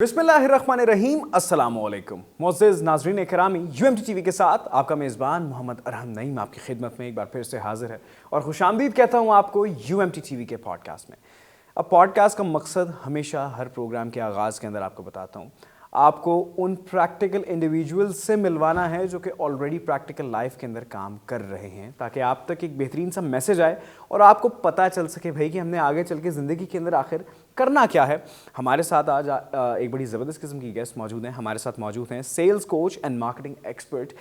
बिस्मिल्लाहिर्रहमानिर्रहीम, अस्सलामुअलैकुम। मोअज़्ज़िज़ नाज़रीन इकरामी, UMT TV के साथ आपका मेज़बान मोहम्मद अरहम नईम आपकी खिदमत में एक बार फिर से हाजिर है और खुशामदीद कहता हूँ आपको UMT TV के पॉडकास्ट में। अब पॉडकास्ट का मकसद हमेशा हर प्रोग्राम के आगाज़ के अंदर आपको बताता हूँ, आपको उन प्रैक्टिकल इंडिविजुअल से मिलवाना है जो कि ऑलरेडी प्रैक्टिकल लाइफ के अंदर काम कर रहे हैं, ताकि आप तक एक बेहतरीन सा मैसेज आए और आपको पता चल सके भाई कि हमने आगे चल के ज़िंदगी के अंदर आखिर करना क्या है। हमारे साथ आज एक बड़ी ज़बरदस्त किस्म की गेस्ट मौजूद हैं। हमारे साथ मौजूद हैं sales coach and marketing expert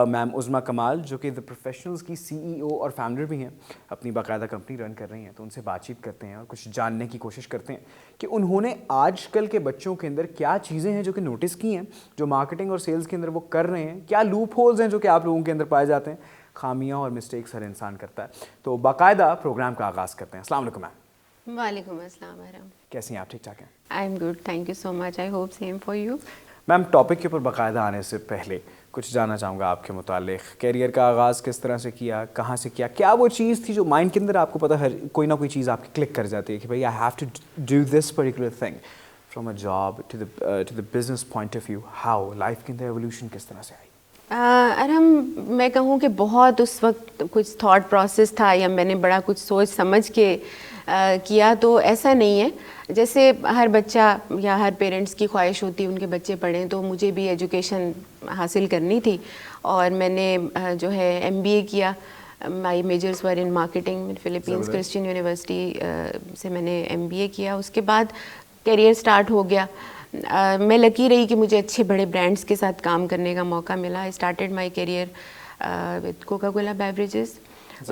ma'am Uzma Kamal, जो कि द प्रोफेशनल्स की CEO और फाउंडर भी हैं, अपनी बाकायदा कंपनी रन कर रही हैं। तो उनसे बातचीत करते हैं और कुछ जानने की कोशिश करते हैं कि उन्होंने आजकल के बच्चों के अंदर क्या चीज़ें हैं जो कि नोटिस की हैं, जो मार्केटिंग और सेल्स के अंदर वो कर रहे हैं, क्या लूप होल्स हैं जो कि आप लोगों के अंदर पाए जाते हैं, खामियाँ और मिस्टेक्स हर इंसान करता है। तो बाकायदा प्रोग्राम का आगाज़ करते हैं। अस्सलाम वालेकुम मैम। वालेकुम अस्सलाम अरहम। कैसी हैं आप? ठीक ठाक हैं? I am good, thank you so much. I hope same for you. Ma'am, topic के ऊपर बाकायदा आने से पहले कुछ जानना चाहूँगा आपके मुतालिक। कैरियर का आगाज़ किस तरह से किया, कहाँ से किया, क्या वो चीज़ थी जो माइंड के अंदर आपको पता हर कोई ना कोई चीज़ आपकी क्लिक कर जाती है कि भाई I have to do this particular thing from a job to the business point of view. How life के अंदर एवोल्यूशन किस तरह से आई? अरहम, मैं कहूँ कि बहुत उस वक्त कुछ थॉट प्रोसेस था या मैंने बड़ा कुछ सोच समझ के किया, तो ऐसा नहीं है। जैसे हर बच्चा या हर पेरेंट्स की ख्वाहिश होती है उनके बच्चे पढ़ें, तो मुझे भी एजुकेशन हासिल करनी थी और मैंने जो है MBA किया। My majors were in marketing. Philippines Christian University से मैंने MBA किया। उसके बाद करियर स्टार्ट हो गया। मैं लकी रही कि मुझे अच्छे बड़े ब्रांड्स के साथ काम करने का मौका मिला। I started my career with Coca Cola beverages.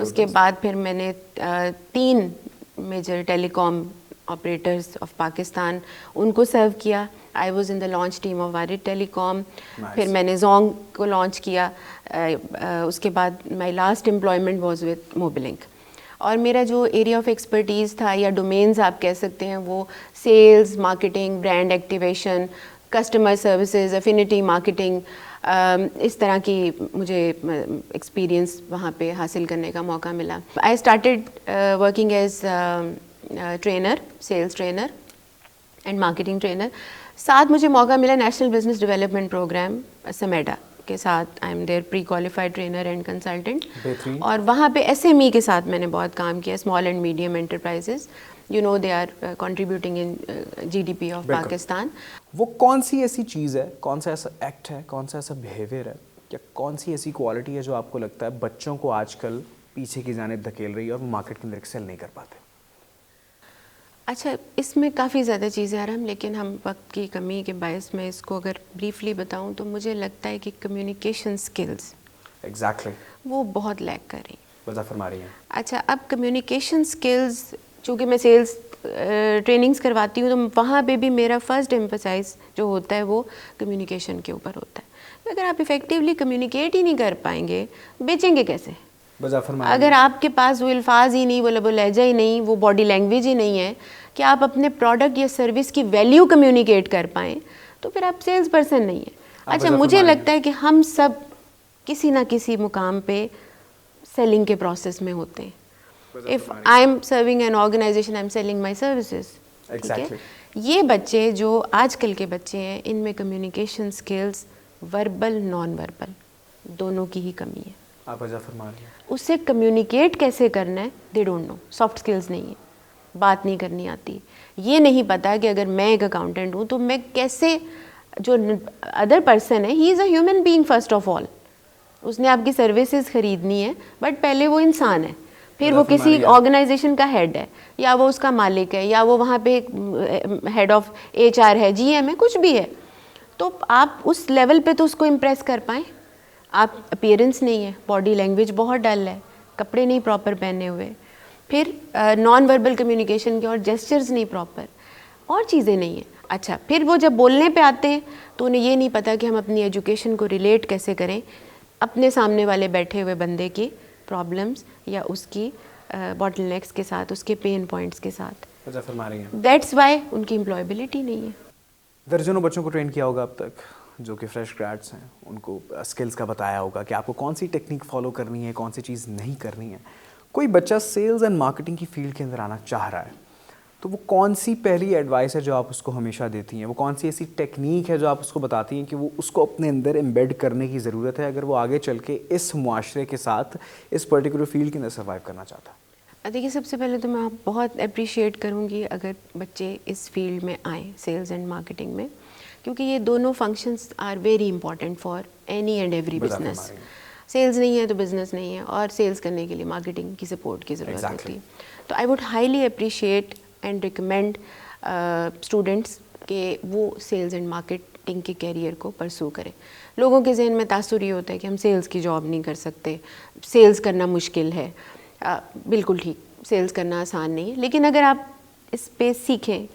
उसके बाद फिर मैंने 3 major telecom operators of Pakistan उनको सर्व किया। I was in the launch team of Warid telecom. फिर मैंने जोंग को लॉन्च किया। उसके बाद my last employment was with Mobilink. और मेरा जो एरिया ऑफ एक्सपर्टीज़ था या डोमेन्स आप कह सकते हैं, वो sales, marketing, brand activation, customer services, affinity marketing, इस तरह की मुझे एक्सपीरियंस वहाँ पे हासिल करने का मौका मिला। I started working as trainer, sales trainer and marketing trainer. साथ मुझे मौका मिला national business development program SMEDA के साथ। I am there pre qualified trainer and consultant. और वहाँ पे SME के साथ मैंने बहुत काम किया, small and medium enterprises. You know, they are contributing in GDP of Pakistan. वो कौन सी ऐसी चीज़ है, कौन सा ऐसा एक्ट है, कौन सा ऐसा बिहेवियर है, या कौन सी ऐसी क्वालिटी है जो आपको लगता है बच्चों को आजकल पीछे की जानिब धकेल रही है और वो मार्केट के अंदर एक्सेल नहीं कर पाते? अच्छा, इसमें काफ़ी ज़्यादा चीज़ें आ रहा हैं, लेकिन हम वक्त की कमी के बायस में इसको अगर ब्रीफली बताऊं तो मुझे लगता है कि कम्युनिकेशन स्किल्स वो बहुत लैक कर रही हैं। वज़ा फरमा रही हैं। अच्छा, अब कम्युनिकेशन स्किल्स, चूँकि मैं सेल्स ट्रेनिंग्स करवाती हूँ, तो वहाँ पे भी मेरा फर्स्ट एम्फसाइज जो होता है वो कम्युनिकेशन के ऊपर होता है। अगर आप इफ़ेक्टिवली कम्युनिकेट ही नहीं कर पाएंगे, बेचेंगे कैसे? अगर आपके पास वो अल्फाज ही नहीं, वो लहजा ही नहीं, वो बॉडी लैंग्वेज ही नहीं है कि आप अपने प्रोडक्ट या सर्विस की वैल्यू कम्युनिकेट कर पाएँ, तो फिर आप सेल्स पर्सन नहीं है। अच्छा, मुझे लगता है कि हम सब किसी ना किसी मुकाम पे सेलिंग के प्रोसेस में होते हैं। If I am serving an organisation, I am selling my services. ठीक है, ये बच्चे जो आजकल के बच्चे हैं, इनमें communication skills verbal non verbal दोनों की ही कमी है। आप वज़ा फरमा रही हैं। उससे कम्युनिकेट कैसे करना है, they don't know. Soft skills नहीं है, बात नहीं करनी आती। ये नहीं पता कि अगर मैं एक अकाउंटेंट हूँ तो मैं कैसे, जो अदर पर्सन है, he is a human being first of all. उसने आपकी सर्विसेज खरीदनी है, बट पहले वो इंसान है, फिर वो किसी ऑर्गेनाइजेशन का हेड है, या वो उसका मालिक है, या वो वहाँ पे हेड ऑफ HR है, GM है, कुछ भी है। तो आप उस लेवल पे तो उसको इम्प्रेस कर पाएँ। आप अपीयरेंस नहीं है, बॉडी लैंग्वेज बहुत डल है, कपड़े नहीं प्रॉपर पहने हुए, फिर नॉन वर्बल कम्युनिकेशन के और जेस्चर्स नहीं प्रॉपर, और चीज़ें नहीं हैं। अच्छा, फिर वो जब बोलने पे आते हैं तो उन्हें ये नहीं पता कि हम अपनी एजुकेशन को रिलेट कैसे करें अपने सामने वाले बैठे हुए बंदे की प्रॉब्लम्स या उसकी बॉटलनेक्स के साथ, उसके पेन पॉइंट्स के साथ। दैट्स वाई उनकी एम्प्लॉयबिलिटी नहीं है। दर्जनों बच्चों को ट्रेन किया होगा अब तक जो कि फ्रेश ग्रेड्स हैं, उनको स्किल्स का बताया होगा कि आपको कौन सी टेक्निक फॉलो करनी है, कौन सी चीज़ नहीं करनी है। कोई बच्चा सेल्स एंड मार्केटिंग की फील्ड के अंदर आना चाह रहा है, तो वो कौन सी पहली एडवाइस है जो आप उसको हमेशा देती हैं? वो कौन सी ऐसी टेक्निक है जो आप उसको बताती हैं कि वो उसको अपने अंदर एम्बेड करने की ज़रूरत है अगर वो आगे चल के इस मुआशरे के साथ इस पर्टिकुलर फील्ड के अंदर सर्वाइव करना चाहता है? देखिए, सबसे पहले तो मैं बहुत अप्रिशिएट करूँगी अगर बच्चे इस फील्ड में आएँ, सेल्स एंड मार्केटिंग में, क्योंकि ये दोनों functions are very important for any and every business. Sales नहीं है तो बिजनेस नहीं है, और सेल्स करने के लिए मार्केटिंग की सपोर्ट की ज़रूरत होती है। तो I would highly appreciate and recommend students के वो सेल्स एंड मार्केटिंग के कैरियर को परसू करें। लोगों के जहन में तासुर ये होता है कि हम सेल्स की जॉब नहीं कर सकते, सेल्स करना मुश्किल है। बिल्कुल ठीक, सेल्स करना आसान नहीं है, लेकिन अगर आप इस पे सीखें,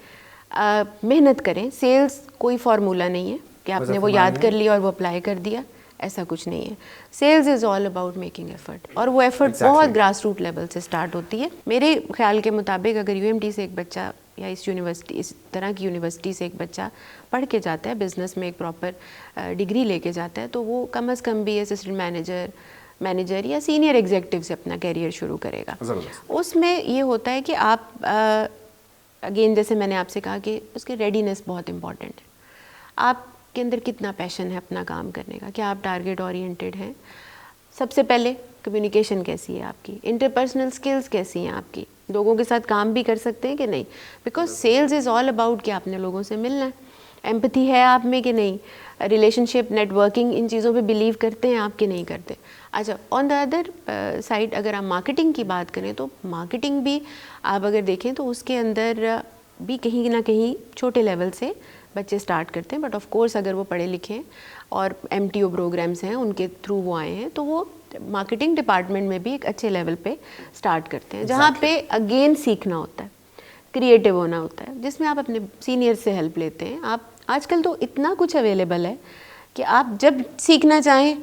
मेहनत करें। सेल्स कोई फार्मूला नहीं है कि आपने वो याद कर लिया और वो अप्लाई कर दिया, ऐसा कुछ नहीं है। Sales is all about making effort, और वो एफर्ट बहुत ग्रास रूट लेवल से स्टार्ट होती है। मेरे ख्याल के मुताबिक अगर यूएमटी से एक बच्चा या इस यूनिवर्सिटी, इस तरह की यूनिवर्सिटी से एक बच्चा पढ़ के जाता है, बिजनेस में एक प्रॉपर डिग्री लेके जाता है, तो वो कम अज़ कम भी असिस्टेंट मैनेजर या सीनियर एग्जीक्यूटिव से अपना कैरियर शुरू करेगा। उसमें ये होता है कि आप अगेन जैसे मैंने आपसे कहा कि उसकी रेडीनेस बहुत इंपॉर्टेंट है। आपके अंदर कितना पैशन है अपना काम करने का, क्या आप टारगेट ओरिएंटेड हैं? सबसे पहले कम्युनिकेशन कैसी है आपकी, इंटरपर्सनल स्किल्स कैसी हैं आपकी, लोगों के साथ काम भी कर सकते हैं कि नहीं, because sales is all about कि आपने लोगों से मिलना है। एम्पैथी है आप में कि नहीं, रिलेशनशिप, नेटवर्किंग, इन चीज़ों पे बिलीव करते हैं आप कि नहीं करते। अच्छा, ऑन द अदर साइड अगर आप मार्केटिंग की बात करें तो मार्केटिंग भी आप अगर देखें तो उसके अंदर भी कहीं ना कहीं छोटे लेवल से बच्चे स्टार्ट करते हैं, बट ऑफ कोर्स अगर वो पढ़े लिखे हैं और MTO प्रोग्राम्स हैं उनके थ्रू वो आए हैं, तो वो मार्केटिंग डिपार्टमेंट में भी एक अच्छे लेवल पे स्टार्ट करते हैं, जहाँ पे अगेन सीखना होता है, क्रिएटिव होना होता है, जिसमें आप अपने सीनियर से हेल्प लेते हैं। आप आजकल तो इतना कुछ अवेलेबल है कि आप जब सीखना चाहें,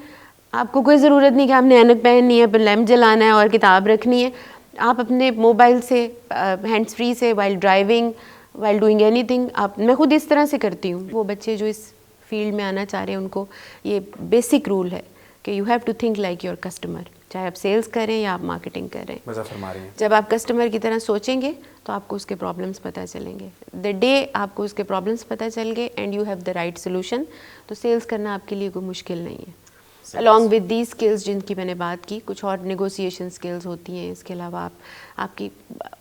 आपको कोई ज़रूरत नहीं कि आपने ऐनक पहननी है, फिर लैम्प जलाना है और किताब रखनी है। आप अपने मोबाइल से, हैंड्स फ्री से, while driving, while doing anything, मैं खुद इस तरह से करती हूँ। वो बच्चे जो इस फील्ड में आना चाह रहे हैं उनको ये बेसिक रूल है कि you have to think like your customer, चाहे आप सेल्स करें या आप मार्केटिंग करें। जब आप कस्टमर की तरह सोचेंगे तो आपको उसके प्रॉब्लम्स पता चलेंगे। द डे आपको उसके प्रॉब्लम्स पता चल गए and you have the right solution, तो सेल्स करना आपके लिए कोई मुश्किल नहीं है। अलॉन्ग विद दी स्किल्स जिनकी मैंने बात की, कुछ और नेगोशिएशन स्किल्स होती हैं, इसके अलावा आपकी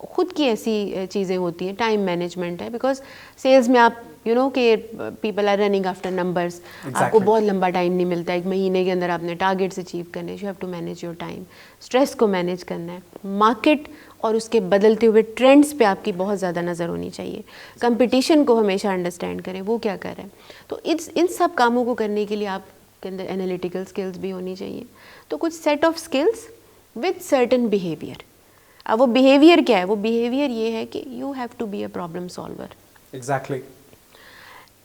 खुद की ऐसी चीज़ें होती हैं, टाइम मैनेजमेंट है, बिकॉज सेल्स में आप यू नो कि people are running after numbers, आपको बहुत लंबा टाइम नहीं मिलता, एक महीने के अंदर आपने टारगेट्स अचीव करने, you have to manage your time, stress को मैनेज करना है, मार्केट और उसके बदलते हुए ट्रेंड्स पे आपकी बहुत ज़्यादा नज़र होनी चाहिए, कंपटीशन को हमेशा अंडरस्टैंड करें वो क्या कर रहे हैं। तो इन सब कामों को करने के लिए आप के अंदर एनालिटिकल स्किल्स भी होनी चाहिए। तो कुछ set of skills with certain behaviour. अब वो बिहेवियर क्या है? वो बिहेवियर ये है कि you have to be a problem solver. Exactly.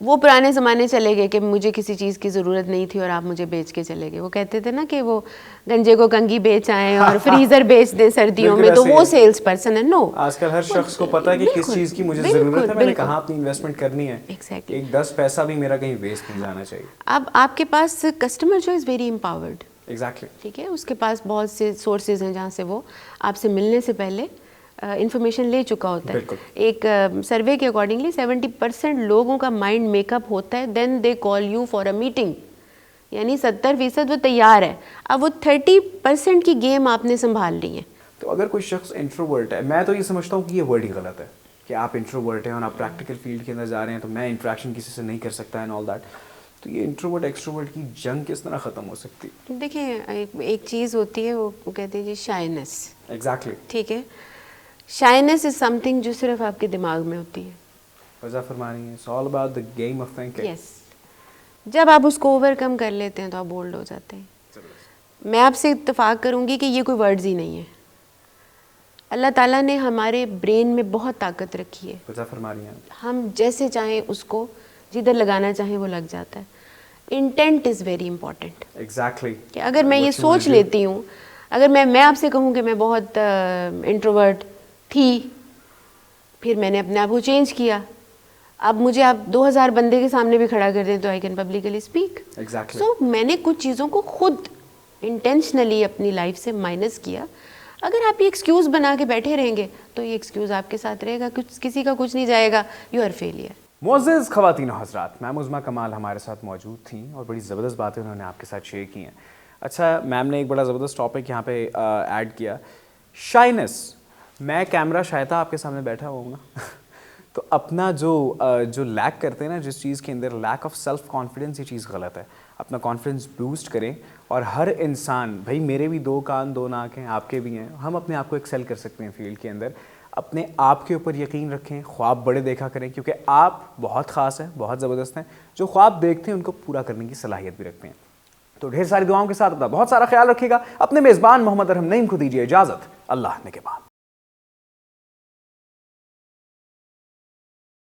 वो पुराने ज़माने चले गए कि मुझे किसी चीज़ की ज़रूरत नहीं थी और आप मुझे बेच के चले गए। वो कहते थे ना कि वो गंजे को कंघी बेच आए और फ्रीज़र बेच दे सर्दियों में, तो वो सेल्स पर्सन है। नो, आजकल हर शख्स को पता है कि किस चीज़ की मुझे ज़रूरत है, मैंने कहाँ अपनी इन्वेस्टमेंट करनी है। एग्जैक्टली। एक 10 पैसा भी मेरा कहीं वेस्ट नहीं जाना चाहिए। अब आपके पास कस्टमर जो इज़ वेरी एम्पावर्ड, एग्जैक्टली, ठीक है, उसके पास बहुत से सोर्सेज हैं जहाँ से वो आपसे मिलने से पहले इन्फॉर्मेशन ले चुका होता है। एक सर्वे के अकॉर्डिंगली 70% लोगों का माइंड मेकअप होता है then they call you for a meeting, यानी 70% वो तैयार है। अब वो 30% की गेम आपने संभाल ली है। तो अगर कोई शख्स इंट्रोवर्ट है, मैं तो ये समझता हूँ कि ये वर्ड ही गलत है कि आप इंट्रोवर्ट हैं और आप प्रैक्टिकल फील्ड के अंदर जा रहे हैं तो मैं इंटरेक्शन किसी से नहीं कर सकता एंड ऑल दैट, तो ये इंट्रोवर्ट एक्सट्रोवर्ट की जंग किस तरह ख़त्म हो सकती है? देखिए, एक चीज़ होती है, वो कहते हैं जी शाइनेस। एग्जैक्टली, ठीक है, शाइनेस इज समथिंग जो सिर्फ आपके दिमाग में होती है। वज़ा फरमा रही है, it's all about the game of thinking. Yes, जब आप उसको ओवरकम कर लेते हैं तो आप बोल्ड हो जाते हैं। मैं आपसे इत्तेफाक करूंगी कि ये कोई वर्ड्स ही नहीं है। अल्लाह ताला ने हमारे ब्रेन में बहुत ताकत रखी है, वज़ा फरमा रही हैं, हम जैसे चाहें उसको जिधर लगाना चाहें वो लग जाता है। Intent is very important. Exactly, कि अगर मैं ये सोच लेती हूँ, अगर मैं आपसे कहूँ कि मैं बहुत इंट्रोवर्ट थी, फिर मैंने अपने आप को चेंज किया, अब मुझे आप 2000 बंदे के सामने भी खड़ा कर दें तो I can publicly speak. Exactly. So मैंने कुछ चीज़ों को खुद इंटेंशनली अपनी लाइफ से माइनस किया। अगर आप ये एक्सक्यूज़ बना के बैठे रहेंगे तो ये एक्सक्यूज़ आपके साथ रहेगा, कुछ किसी का कुछ नहीं जाएगा, यू आर फेलियर। मुअज़्ज़िज़ ख़वातीन व हज़रात, मैम उज़्मा कमाल हमारे साथ मौजूद थी और बड़ी ज़बरदस्त बातें उन्होंने आपके साथ शेयर की हैं। अच्छा, मैम ने एक बड़ा ज़बरदस्त टॉपिक यहाँ पे ऐड किया, शाइनेस। मैं कैमरा शायद आपके सामने बैठा हुआ तो अपना जो लैक करते हैं ना, जिस चीज़ के अंदर लैक ऑफ सेल्फ कॉन्फिडेंस, ये चीज़ गलत है। अपना कॉन्फिडेंस बूस्ट करें और हर इंसान, भाई मेरे भी 2 कान 2 नाक हैं, आपके भी हैं, हम अपने आप को एक्सेल कर सकते हैं फील्ड के अंदर। अपने आप के ऊपर यकीन रखें, ख्वाब बड़े देखा करें, क्योंकि आप बहुत ख़ास हैं, बहुत ज़बरदस्त हैं। जो ख्वाब देखते हैं उनको पूरा करने की सलाहियत भी रखते हैं। तो ढेर सारी दुआओं के साथ अपना बहुत सारा ख्याल रखिएगा। अपने मेज़बान मोहम्मद अरहम नईम को दीजिए इजाज़त। अल्लाह ने के बाद।